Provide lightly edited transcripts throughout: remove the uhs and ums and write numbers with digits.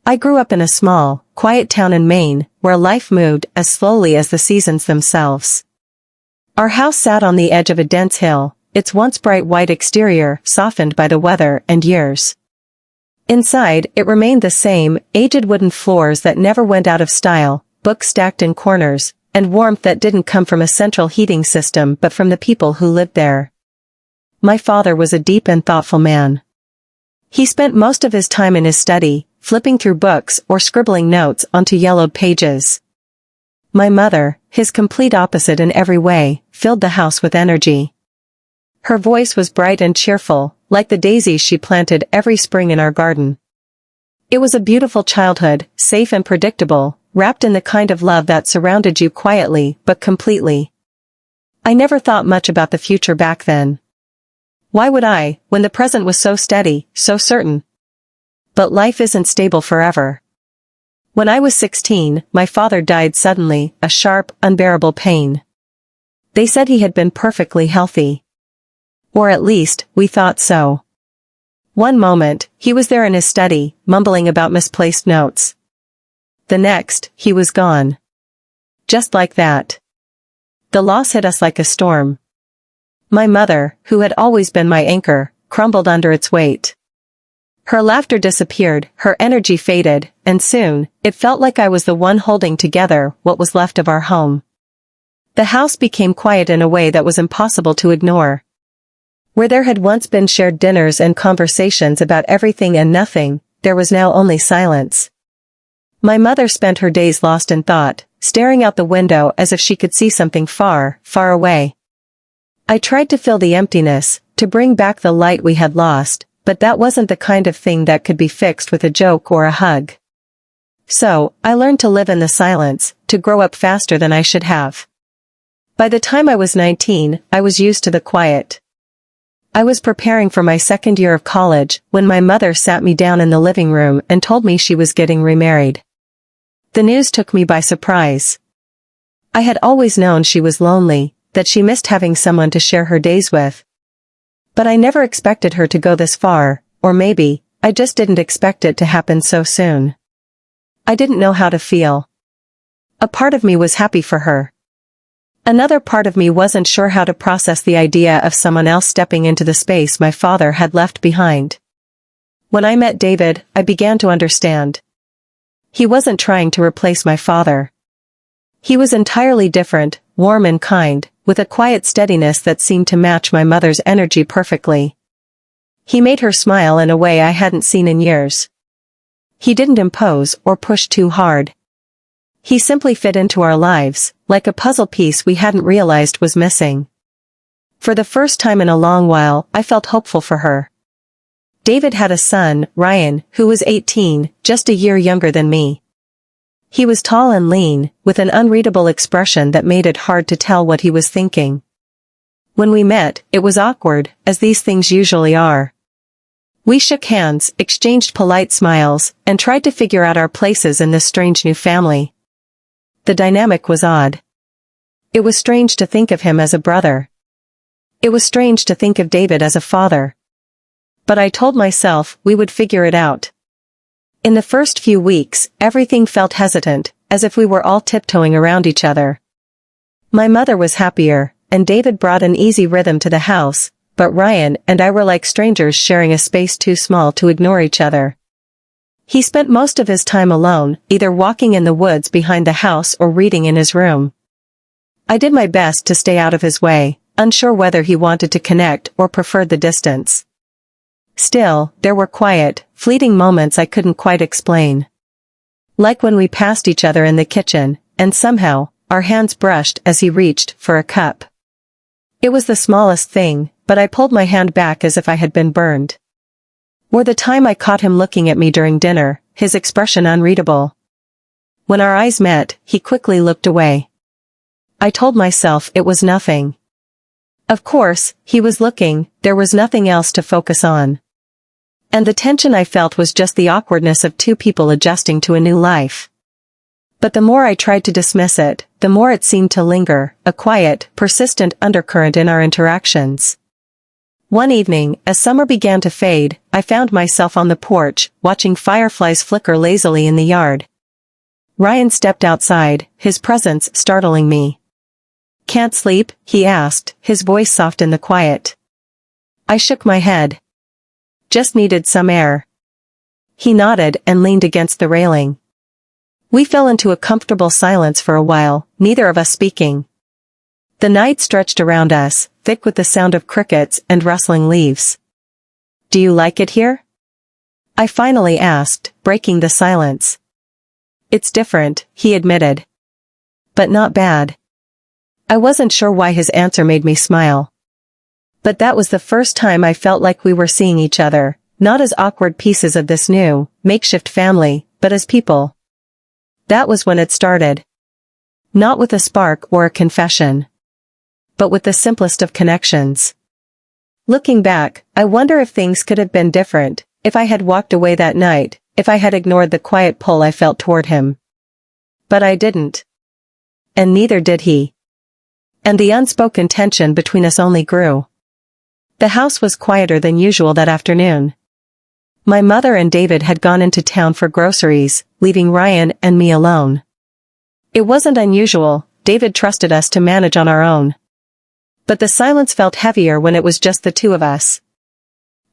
I grew up in a small, quiet town in Maine, where life moved as slowly as the seasons themselves. Our house sat on the edge of a dense hill, its once bright white exterior softened by the weather and years. Inside, it remained the same, aged wooden floors that never went out of style, books stacked in corners, and warmth that didn't come from a central heating system but from the people who lived there. My father was a deep and thoughtful man. He spent most of his time in his study, flipping through books or scribbling notes onto yellowed pages. My mother, his complete opposite in every way, filled the house with energy. Her voice was bright and cheerful, like the daisies she planted every spring in our garden. It was a beautiful childhood, safe and predictable, wrapped in the kind of love that surrounded you quietly but completely. I never thought much about the future back then. Why would I, when the present was so steady, so certain? But life isn't stable forever. When I was 16, my father died suddenly, a sharp, unbearable pain. They said he had been perfectly healthy. Or at least, we thought so. One moment, he was there in his study, mumbling about misplaced notes. The next, he was gone. Just like that. The loss hit us like a storm. My mother, who had always been my anchor, crumbled under its weight. Her laughter disappeared, her energy faded, and soon, it felt like I was the one holding together what was left of our home. The house became quiet in a way that was impossible to ignore. Where there had once been shared dinners and conversations about everything and nothing, there was now only silence. My mother spent her days lost in thought, staring out the window as if she could see something far, far away. I tried to fill the emptiness, to bring back the light we had lost, but that wasn't the kind of thing that could be fixed with a joke or a hug. So, I learned to live in the silence, to grow up faster than I should have. By the time I was 19, I was used to the quiet. I was preparing for my second year of college when my mother sat me down in the living room and told me she was getting remarried. The news took me by surprise. I had always known she was lonely, that she missed having someone to share her days with. But I never expected her to go this far, or maybe, I just didn't expect it to happen so soon. I didn't know how to feel. A part of me was happy for her. Another part of me wasn't sure how to process the idea of someone else stepping into the space my father had left behind. When I met David, I began to understand. He wasn't trying to replace my father. He was entirely different, warm and kind, with a quiet steadiness that seemed to match my mother's energy perfectly. He made her smile in a way I hadn't seen in years. He didn't impose or push too hard. He simply fit into our lives, like a puzzle piece we hadn't realized was missing. For the first time in a long while, I felt hopeful for her. David had a son, Ryan, who was 18, just a year younger than me. He was tall and lean, with an unreadable expression that made it hard to tell what he was thinking. When we met, it was awkward, as these things usually are. We shook hands, exchanged polite smiles, and tried to figure out our places in this strange new family. The dynamic was odd. It was strange to think of him as a brother. It was strange to think of David as a father. But I told myself we would figure it out. In the first few weeks, everything felt hesitant, as if we were all tiptoeing around each other. My mother was happier, and David brought an easy rhythm to the house, but Ryan and I were like strangers sharing a space too small to ignore each other. He spent most of his time alone, either walking in the woods behind the house or reading in his room. I did my best to stay out of his way, unsure whether he wanted to connect or preferred the distance. Still, there were quiet, fleeting moments I couldn't quite explain. Like when we passed each other in the kitchen, and somehow, our hands brushed as he reached for a cup. It was the smallest thing, but I pulled my hand back as if I had been burned. Or the time I caught him looking at me during dinner, his expression unreadable. When our eyes met, he quickly looked away. I told myself it was nothing. Of course, he was looking, there was nothing else to focus on. And the tension I felt was just the awkwardness of two people adjusting to a new life. But the more I tried to dismiss it, the more it seemed to linger, a quiet, persistent undercurrent in our interactions. One evening, as summer began to fade, I found myself on the porch, watching fireflies flicker lazily in the yard. Ryan stepped outside, his presence startling me. "Can't sleep?" he asked, his voice soft in the quiet. I shook my head. "Just needed some air." He nodded and leaned against the railing. We fell into a comfortable silence for a while, neither of us speaking. The night stretched around us, thick with the sound of crickets and rustling leaves. "Do you like it here?" I finally asked, breaking the silence. "It's different," he admitted. "But not bad." I wasn't sure why his answer made me smile. But that was the first time I felt like we were seeing each other, not as awkward pieces of this new, makeshift family, but as people. That was when it started. Not with a spark or a confession, but with the simplest of connections. Looking back, I wonder if things could have been different, if I had walked away that night, if I had ignored the quiet pull I felt toward him. But I didn't. And neither did he. And the unspoken tension between us only grew. The house was quieter than usual that afternoon. My mother and David had gone into town for groceries, leaving Ryan and me alone. It wasn't unusual, David trusted us to manage on our own. But the silence felt heavier when it was just the two of us.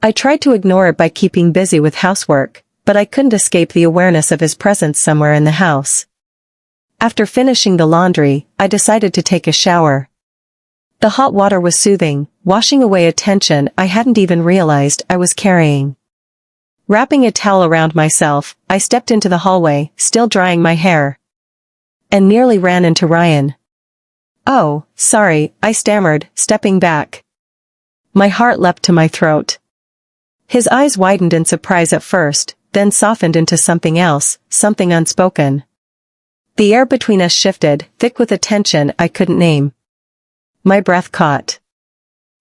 I tried to ignore it by keeping busy with housework, but I couldn't escape the awareness of his presence somewhere in the house. After finishing the laundry, I decided to take a shower. The hot water was soothing, washing away a tension I hadn't even realized I was carrying. Wrapping a towel around myself, I stepped into the hallway, still drying my hair. And nearly ran into Ryan. "Oh, sorry," I stammered, stepping back. My heart leapt to my throat. His eyes widened in surprise at first, then softened into something else, something unspoken. The air between us shifted, thick with a tension I couldn't name. My breath caught.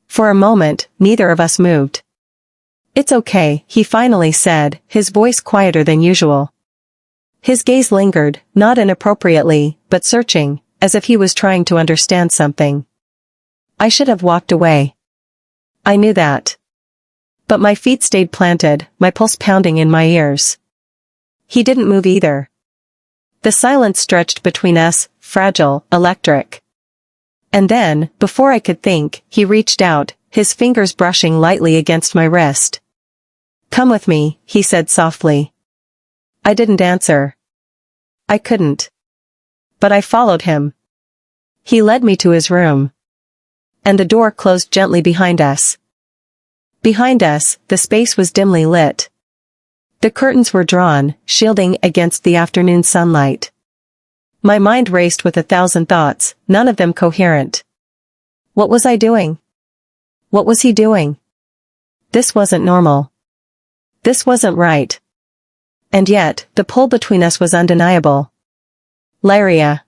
For a moment, neither of us moved. "It's okay," he finally said, his voice quieter than usual. His gaze lingered, not inappropriately, but searching, as if he was trying to understand something. I should have walked away. I knew that. But my feet stayed planted, my pulse pounding in my ears. He didn't move either. The silence stretched between us, fragile, electric. And then, before I could think, he reached out, his fingers brushing lightly against my wrist. "Come with me," he said softly. I didn't answer. I couldn't. But I followed him. He led me to his room. And the door closed gently behind us. Behind us, the space was dimly lit. The curtains were drawn, shielding against the afternoon sunlight. My mind raced with 1,000 thoughts, none of them coherent. What was I doing? What was he doing? This wasn't normal. This wasn't right. And yet, the pull between us was undeniable. "Lyria."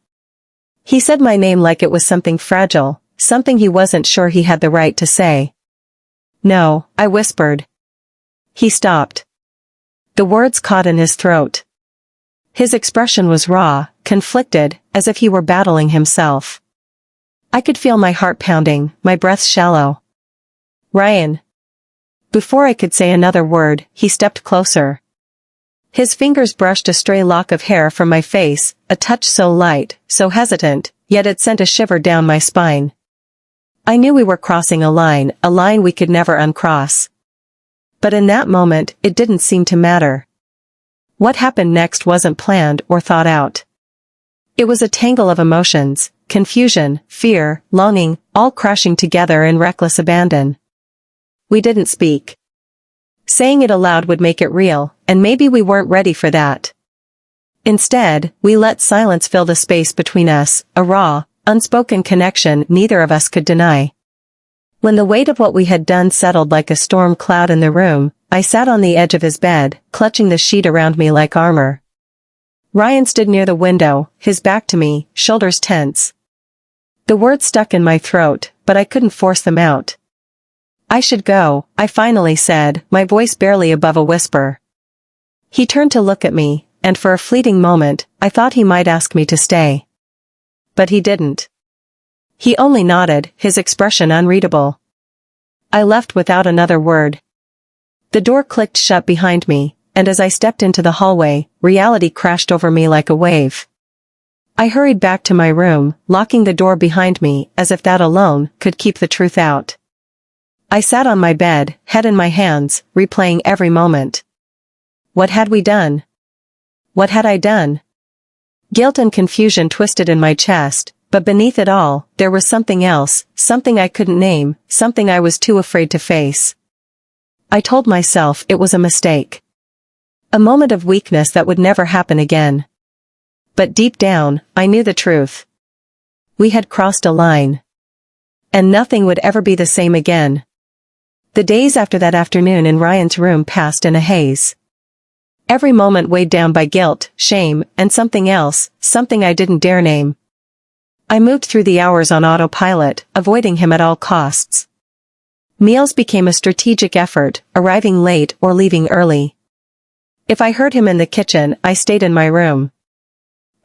He said my name like it was something fragile, something he wasn't sure he had the right to say. "No," I whispered. He stopped. The words caught in his throat. His expression was raw, conflicted, as if he were battling himself. I could feel my heart pounding, my breath shallow. "Ryan." Before I could say another word, he stepped closer. His fingers brushed a stray lock of hair from my face, a touch so light, so hesitant, yet it sent a shiver down my spine. I knew we were crossing a line we could never uncross. But in that moment, it didn't seem to matter. What happened next wasn't planned or thought out. It was a tangle of emotions, confusion, fear, longing, all crashing together in reckless abandon. We didn't speak. Saying it aloud would make it real, and maybe we weren't ready for that. Instead, we let silence fill the space between us, a raw, unspoken connection neither of us could deny. When the weight of what we had done settled like a storm cloud in the room, I sat on the edge of his bed, clutching the sheet around me like armor. Ryan stood near the window, his back to me, shoulders tense. The words stuck in my throat, but I couldn't force them out. "I should go," I finally said, my voice barely above a whisper. He turned to look at me, and for a fleeting moment, I thought he might ask me to stay. But he didn't. He only nodded, his expression unreadable. I left without another word. The door clicked shut behind me, and as I stepped into the hallway, reality crashed over me like a wave. I hurried back to my room, locking the door behind me as if that alone could keep the truth out. I sat on my bed, head in my hands, replaying every moment. What had we done? What had I done? Guilt and confusion twisted in my chest, but beneath it all, there was something else, something I couldn't name, something I was too afraid to face. I told myself it was a mistake. A moment of weakness that would never happen again. But deep down, I knew the truth. We had crossed a line. And nothing would ever be the same again. The days after that afternoon in Ryan's room passed in a haze. Every moment weighed down by guilt, shame, and something else, something I didn't dare name. I moved through the hours on autopilot, avoiding him at all costs. Meals became a strategic effort, arriving late or leaving early. If I heard him in the kitchen, I stayed in my room.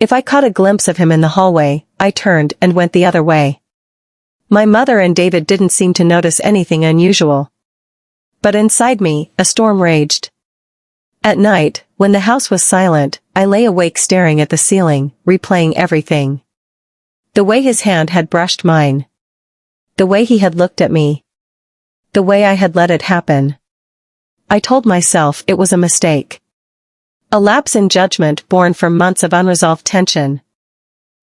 If I caught a glimpse of him in the hallway, I turned and went the other way. My mother and David didn't seem to notice anything unusual. But inside me, a storm raged. At night, when the house was silent, I lay awake staring at the ceiling, replaying everything. The way his hand had brushed mine. The way he had looked at me. The way I had let it happen. I told myself it was a mistake. A lapse in judgment born from months of unresolved tension.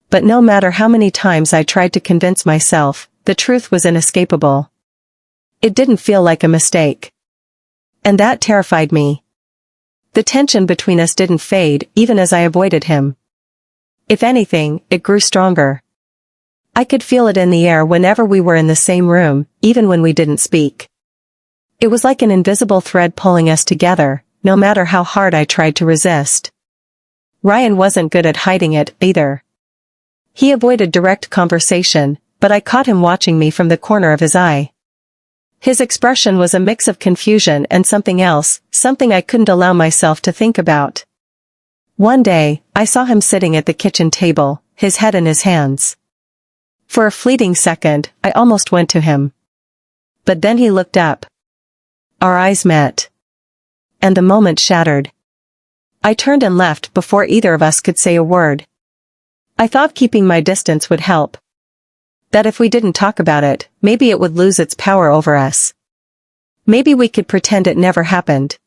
But no matter how many times I tried to convince myself, the truth was inescapable. It didn't feel like a mistake. And that terrified me. The tension between us didn't fade even as I avoided him. If anything, it grew stronger. I could feel it in the air whenever we were in the same room, even when we didn't speak. It was like an invisible thread pulling us together, no matter how hard I tried to resist. Ryan wasn't good at hiding it, either. He avoided direct conversation, but I caught him watching me from the corner of his eye. His expression was a mix of confusion and something else, something I couldn't allow myself to think about. One day, I saw him sitting at the kitchen table, his head in his hands. For a fleeting second, I almost went to him. But then he looked up. Our eyes met. And the moment shattered. I turned and left before either of us could say a word. I thought keeping my distance would help. That if we didn't talk about it, maybe it would lose its power over us. Maybe we could pretend it never happened.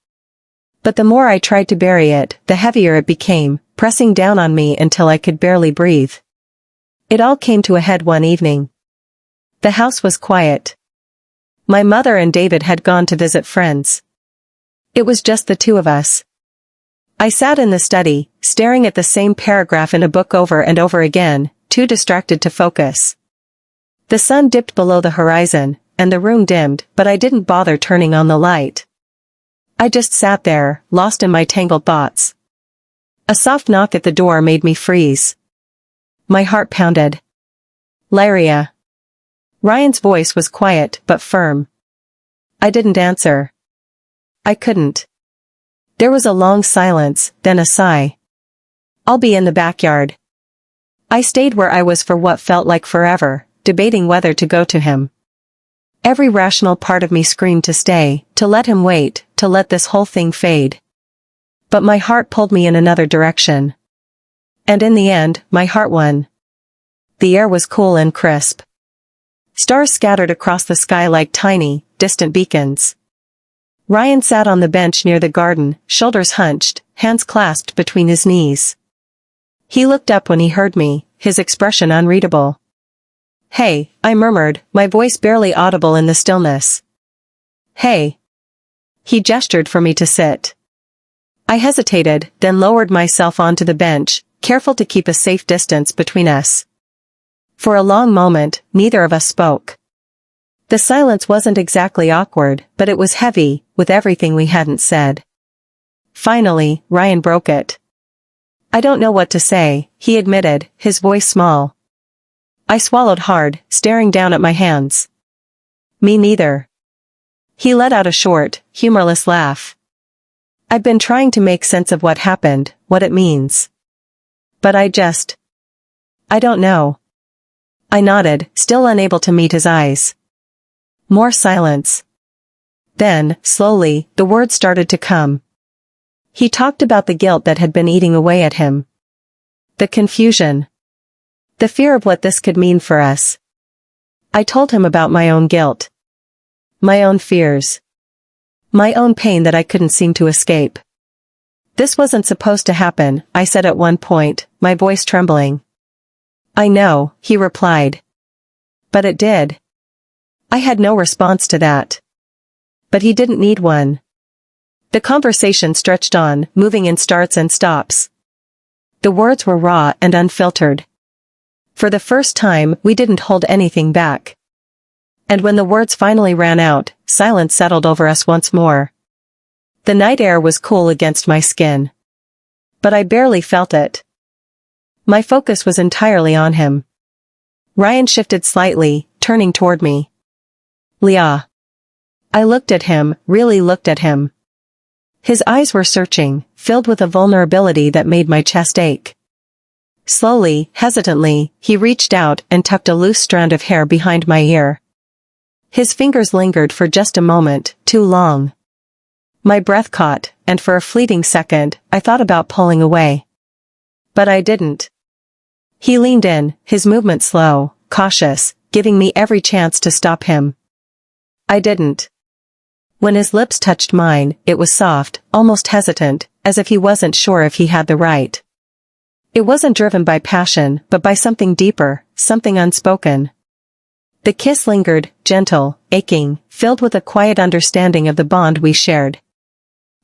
But the more I tried to bury it, the heavier it became, pressing down on me until I could barely breathe. It all came to a head one evening. The house was quiet. My mother and David had gone to visit friends. It was just the two of us. I sat in the study, staring at the same paragraph in a book over and over again, too distracted to focus. The sun dipped below the horizon, and the room dimmed, but I didn't bother turning on the light. I just sat there, lost in my tangled thoughts. A soft knock at the door made me freeze. My heart pounded. Laria. Ryan's voice was quiet but firm. I didn't answer. I couldn't. There was a long silence, then a sigh. I'll be in the backyard. I stayed where I was for what felt like forever, debating whether to go to him. Every rational part of me screamed to stay, to let him wait, to let this whole thing fade. But my heart pulled me in another direction. And in the end, my heart won. The air was cool and crisp. Stars scattered across the sky like tiny, distant beacons. Ryan sat on the bench near the garden, shoulders hunched, hands clasped between his knees. He looked up when he heard me, his expression unreadable. Hey, I murmured, my voice barely audible in the stillness. Hey. He gestured for me to sit. I hesitated, then lowered myself onto the bench, careful to keep a safe distance between us. For a long moment, neither of us spoke. The silence wasn't exactly awkward, but it was heavy, with everything we hadn't said. Finally, Ryan broke it. I don't know what to say, he admitted, his voice small. I swallowed hard, staring down at my hands. Me neither. He let out a short, humorless laugh. I've been trying to make sense of what happened, what it means. But I don't know. I nodded, still unable to meet his eyes. More silence. Then, slowly, the words started to come. He talked about the guilt that had been eating away at him. The confusion. The fear of what this could mean for us. I told him about my own guilt. My own fears. My own pain that I couldn't seem to escape. This wasn't supposed to happen, I said at one point, my voice trembling. I know, he replied. But it did. I had no response to that. But he didn't need one. The conversation stretched on, moving in starts and stops. The words were raw and unfiltered. For the first time, we didn't hold anything back. And when the words finally ran out, silence settled over us once more. The night air was cool against my skin. But I barely felt it. My focus was entirely on him. Ryan shifted slightly, turning toward me. Leah. I looked at him, really looked at him. His eyes were searching, filled with a vulnerability that made my chest ache. Slowly, hesitantly, he reached out and tucked a loose strand of hair behind my ear. His fingers lingered for just a moment, too long. My breath caught, and for a fleeting second, I thought about pulling away. But I didn't. He leaned in, his movement slow, cautious, giving me every chance to stop him. I didn't. When his lips touched mine, it was soft, almost hesitant, as if he wasn't sure if he had the right. It wasn't driven by passion, but by something deeper, something unspoken. The kiss lingered, gentle, aching, filled with a quiet understanding of the bond we shared.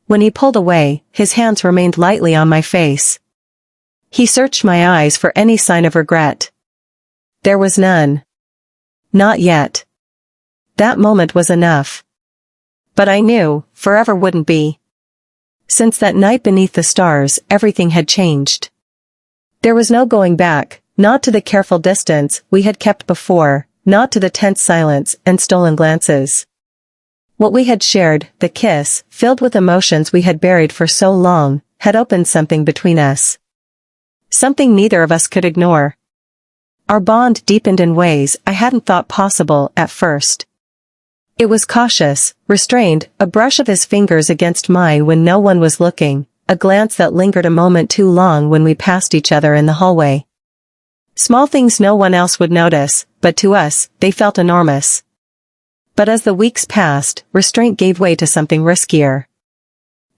When he pulled away, his hands remained lightly on my face. He searched my eyes for any sign of regret. There was none. Not yet. That moment was enough. But I knew, forever wouldn't be. Since that night beneath the stars, everything had changed. There was no going back, not to the careful distance we had kept before, not to the tense silence and stolen glances. What we had shared, the kiss, filled with emotions we had buried for so long, had opened something between us. Something neither of us could ignore. Our bond deepened in ways I hadn't thought possible at first. It was cautious, restrained, a brush of his fingers against mine when no one was looking, a glance that lingered a moment too long when we passed each other in the hallway. Small things no one else would notice, but to us, they felt enormous. But as the weeks passed, restraint gave way to something riskier.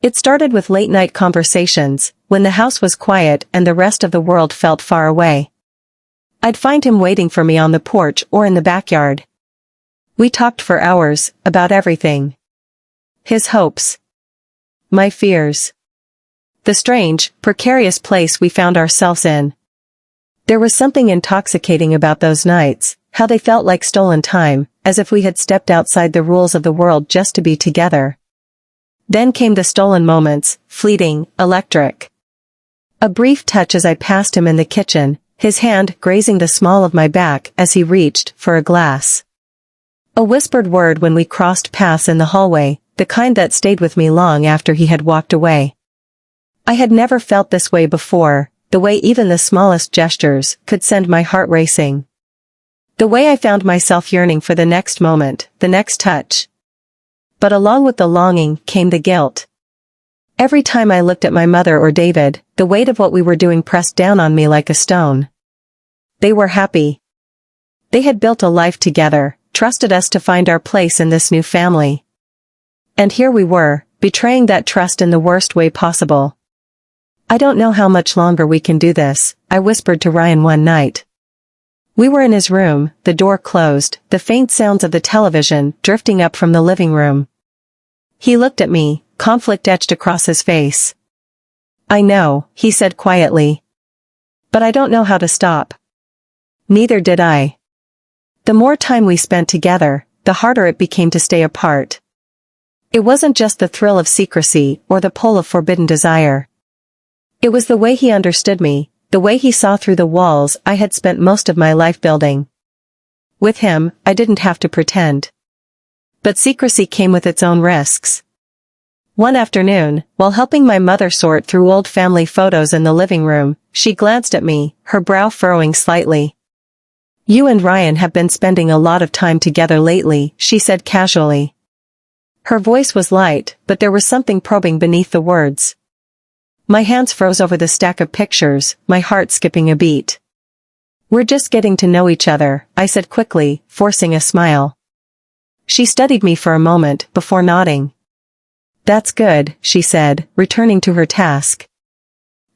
It started with late-night conversations, when the house was quiet and the rest of the world felt far away. I'd find him waiting for me on the porch or in the backyard. We talked for hours, about everything. His hopes. My fears. The strange, precarious place we found ourselves in. There was something intoxicating about those nights, how they felt like stolen time, as if we had stepped outside the rules of the world just to be together. Then came the stolen moments, fleeting, electric. A brief touch as I passed him in the kitchen, his hand grazing the small of my back as he reached for a glass. A whispered word when we crossed paths in the hallway, the kind that stayed with me long after he had walked away. I had never felt this way before, the way even the smallest gestures could send my heart racing. The way I found myself yearning for the next moment, the next touch. But along with the longing came the guilt. Every time I looked at my mother or David, the weight of what we were doing pressed down on me like a stone. They were happy. They had built a life together, trusted us to find our place in this new family. And here we were, betraying that trust in the worst way possible. I don't know how much longer we can do this, I whispered to Ryan one night. We were in his room, the door closed, the faint sounds of the television drifting up from the living room. He looked at me, conflict etched across his face. I know, he said quietly. But I don't know how to stop. Neither did I. The more time we spent together, the harder it became to stay apart. It wasn't just the thrill of secrecy or the pull of forbidden desire. It was the way he understood me, the way he saw through the walls I had spent most of my life building. With him, I didn't have to pretend. But secrecy came with its own risks. One afternoon, while helping my mother sort through old family photos in the living room, she glanced at me, her brow furrowing slightly. You and Ryan have been spending a lot of time together lately, she said casually. Her voice was light, but there was something probing beneath the words. My hands froze over the stack of pictures, my heart skipping a beat. We're just getting to know each other, I said quickly, forcing a smile. She studied me for a moment, before nodding. That's good, she said, returning to her task.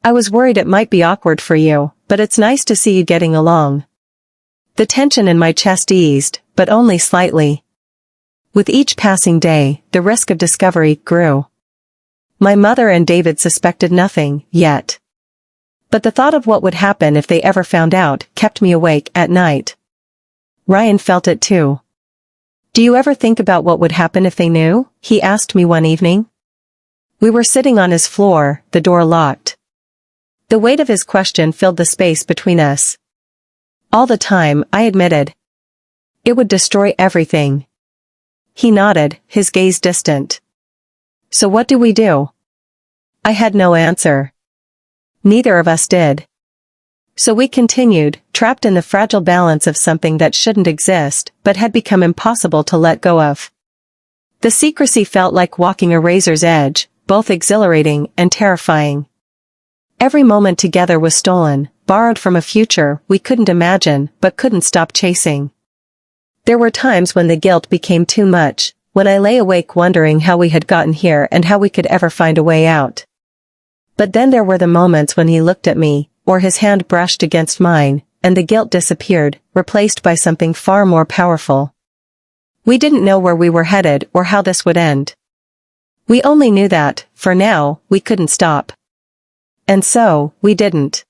I was worried it might be awkward for you, but it's nice to see you getting along. The tension in my chest eased, but only slightly. With each passing day, the risk of discovery grew. My mother and David suspected nothing, yet. But the thought of what would happen if they ever found out kept me awake at night. Ryan felt it too. Do you ever think about what would happen if they knew? He asked me one evening. We were sitting on his floor, the door locked. The weight of his question filled the space between us. All the time, I admitted. It would destroy everything. He nodded, his gaze distant. So what do we do? I had no answer. Neither of us did. So we continued, trapped in the fragile balance of something that shouldn't exist, but had become impossible to let go of. The secrecy felt like walking a razor's edge, both exhilarating and terrifying. Every moment together was stolen, borrowed from a future we couldn't imagine but couldn't stop chasing. There were times when the guilt became too much, when I lay awake wondering how we had gotten here and how we could ever find a way out. But then there were the moments when he looked at me, or his hand brushed against mine, and the guilt disappeared, replaced by something far more powerful. We didn't know where we were headed or how this would end. We only knew that, for now, we couldn't stop. And so, we didn't.